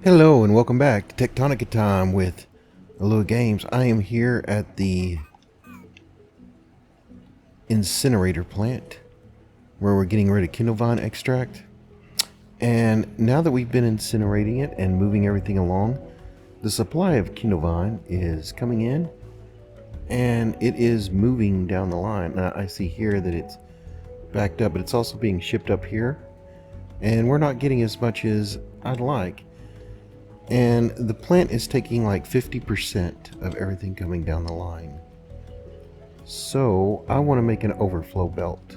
Hello and welcome back to Tectonica Time with Alua Games. I am here at the incinerator plant where we're getting rid of kindle vine extract. And now that we've been incinerating it and moving everything along, the supply of kindle vine is coming in and it is moving down the line. Now I see here that it's backed up, but it's also being shipped up here. And we're not getting as much as I'd like. And the plant is taking like 50% of everything coming down the line. So I want to make an overflow belt.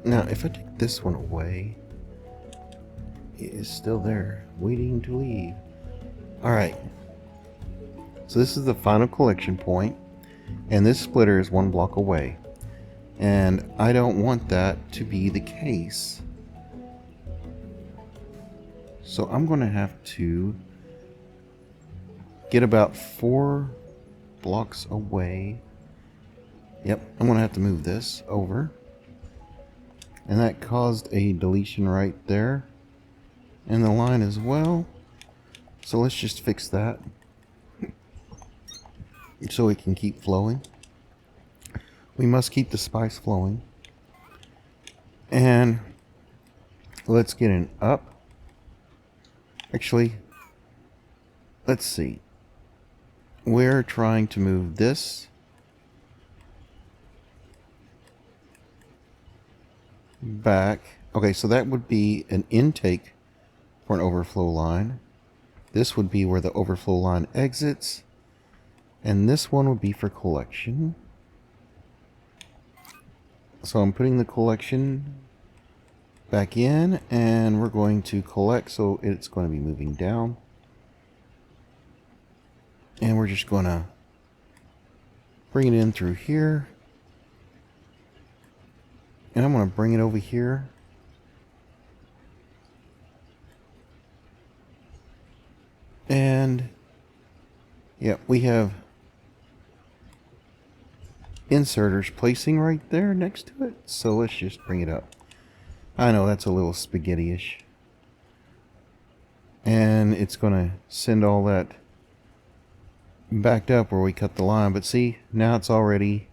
Now, if I take this one away, it is still there, waiting to leave. Alright. So this is the final collection point, and this splitter is 1 block away. And I don't want that to be the case. So I'm going to have to get about 4 blocks away. Yep, I'm going to have to move this over. And that caused a deletion right there. And the line as well. So let's just fix that. So it can keep flowing. We must keep the spice flowing. And let's get an up. Actually, let's see. We're trying to move this back. Okay, so that would be an intake for an overflow line. This would be where the overflow line exits. And this one would be for collection. So I'm putting the collection back in, and we're going to collect, so it's going to be moving down. And we're just going to bring it in through here. And I'm going to bring it over here. And yeah, we have inserters placing right there next to it. So let's just bring it up. I know that's a little spaghetti-ish. And it's going to send all that backed up where we cut the line. But see, now it's already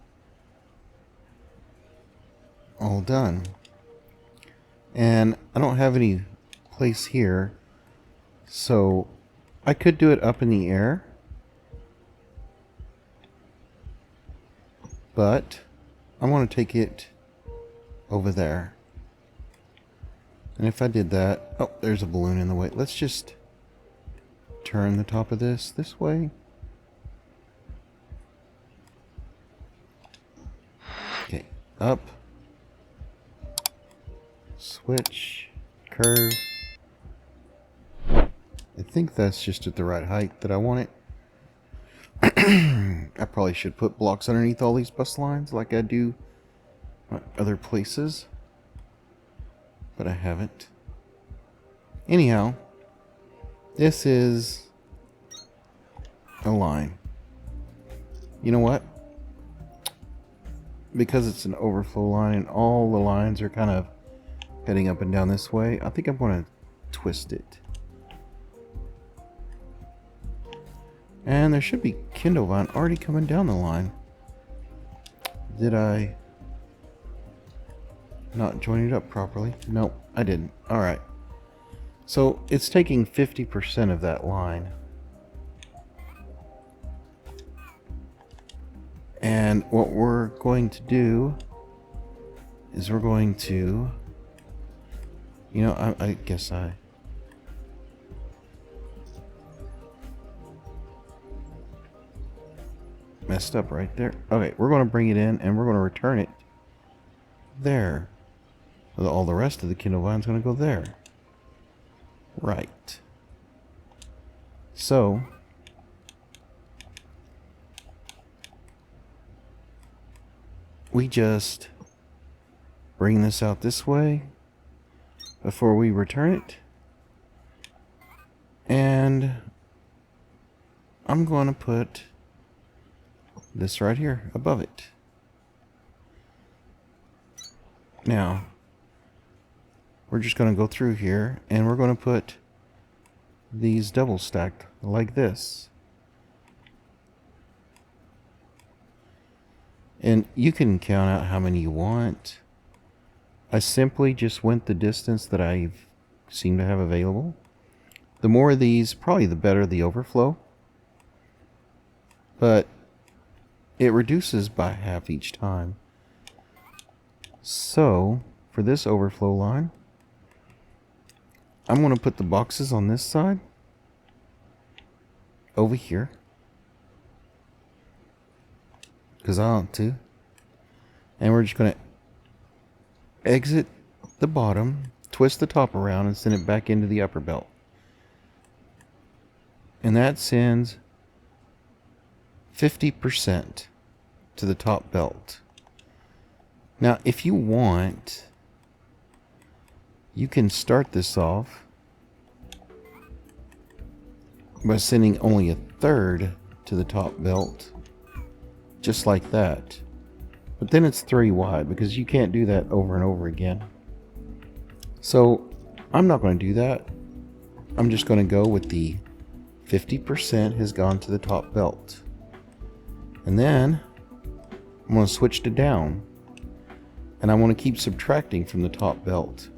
all done. And I don't have any place here. So I could do it up in the air. But I want to take it over there. And if I did that, oh, there's a balloon in the way. Let's just turn the top of this way. Okay, up, switch, curve. I think that's just at the right height that I want it. I probably should put blocks underneath all these bus lines like I do other places. But I haven't. Anyhow, this is a line. You know what? Because it's an overflow line and all the lines are kind of heading up and down this way, I think I'm going to twist it. And there should be kindle vine already coming down the line. Did I not join it up properly? Nope, I didn't. Alright. So it's taking 50% of that line. And what we're going to do is we're going to, you know, I guess I messed up right there. Okay, we're going to bring it in and we're going to return it there. All the rest of the kindle vine is going to go there. Right. So we just bring this out this way before we return it. And I'm going to put this right here above it. Now, we're just going to go through here and we're going to put these double stacked like this. And you can count out how many you want. I simply just went the distance that I seem to have available. The more of these, probably the better the overflow. But it reduces by half each time. So, for this overflow line, I'm going to put the boxes on this side, over here, because I want to. And we're just going to exit the bottom, twist the top around, and send it back into the upper belt. And that sends 50% to the top belt. Now, if you want, you can start this off by sending only a third to the top belt, just like that. But then it's 3 wide, because you can't do that over and over again. So I'm not going to do that. I'm just going to go with the 50% has gone to the top belt. And then I'm going to switch to down. And I want to keep subtracting from the top belt.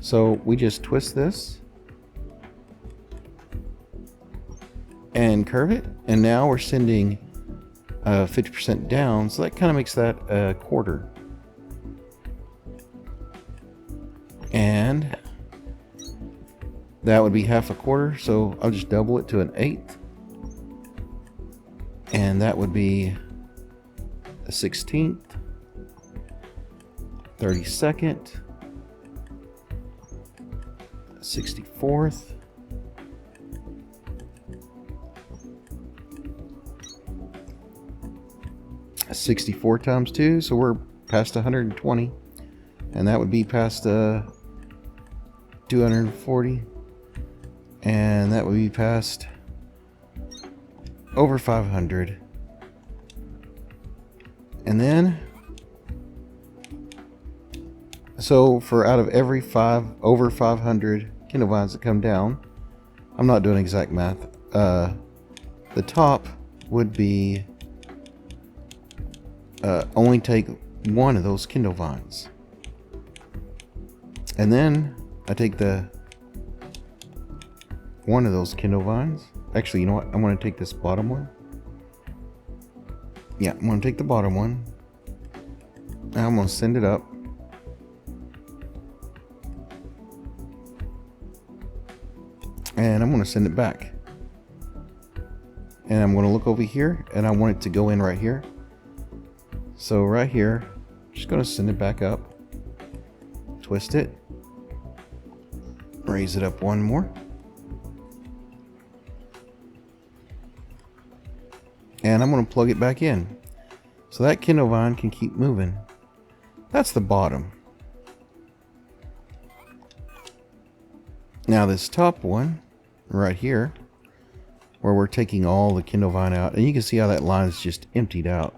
So we just twist this and curve it. And now we're sending 50% down. So that kind of makes that a quarter. And that would be half a quarter. So I'll just double it to an eighth. And that would be a 16th. 32nd, 64th, 64 times 2, so we're past 120, and that would be past 240, and that would be past over 500, and then so for out of every over 500 kilovines that come down, I'm not doing exact math, the top would be only take one of those kilovines. And then I take the one of those kilovines. Actually, you know what? I'm going to take this bottom one. Yeah, I'm going to take the bottom one. Now I'm going to send it up. And I'm going to send it back. And I'm going to look over here, and I want it to go in right here. So right here, I'm just going to send it back up. Twist it. Raise it up one more. And I'm going to plug it back in. So that kilovine can keep moving. That's the bottom. Now this top one, right here, where we're taking all the kilovine out, and you can see how that line is just emptied out.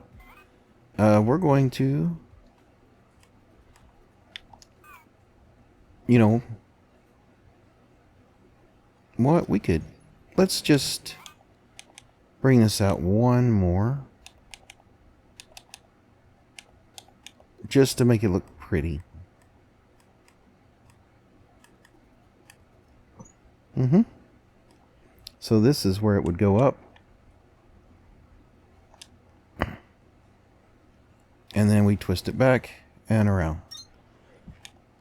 We're going to, you know, what we could, let's just bring this out one more, just to make it look pretty. So this is where it would go up. And then we twist it back and around.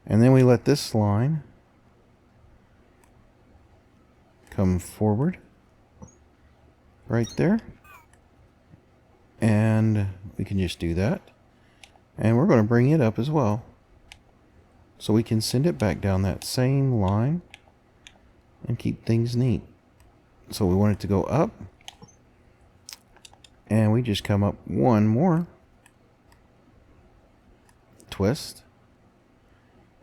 And then we let this line come forward. Right there. And we can just do that. And we're going to bring it up as well. So we can send it back down that same line and keep things neat. So we want it to go up. And we just come up one more. Twist.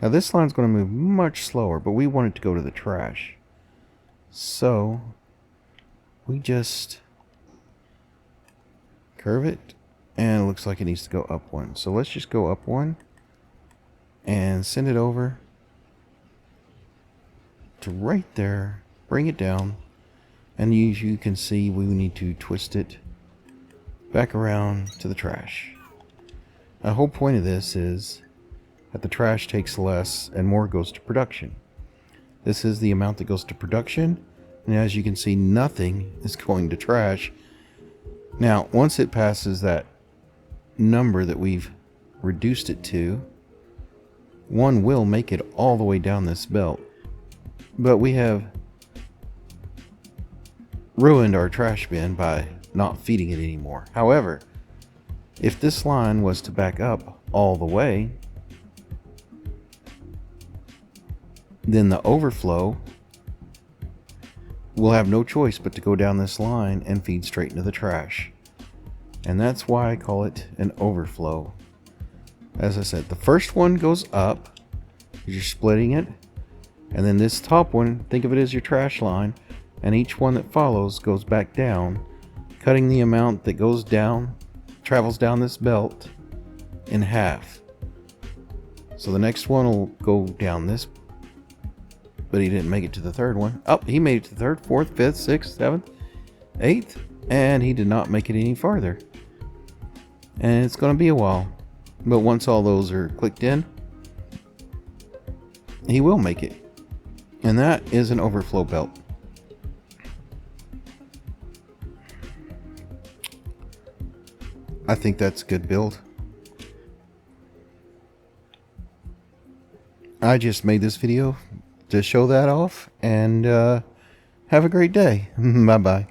Now this line's going to move much slower, but we want it to go to the trash. So we just curve it, and it looks like it needs to go up one. So let's just go up one and send it over to right there bring it down, and as you can see, we need to twist it back around to the trash. The whole point of this is that the trash takes less and more goes to production. This is the amount that goes to production, and as you can see, nothing is going to trash. Now, once it passes that number that we've reduced it to, one will make it all the way down this belt. But we have ruined our trash bin by not feeding it anymore. However, if this line was to back up all the way, then the overflow will have no choice but to go down this line and feed straight into the trash. And that's why I call it an overflow. As I said, the first one goes up, you're splitting it, and then this top one, think of it as your trash line, and each one that follows goes back down, cutting the amount that goes down, travels down this belt in half. So the next one will go down this, but he didn't make it to the third one. Oh, he made it to the third, fourth, fifth, sixth, seventh, eighth, and he did not make it any farther. And it's going to be a while. But once all those are clicked in, he will make it. And that is an overflow belt. I think that's a good build. I just made this video to show that off, and have a great day. Bye bye.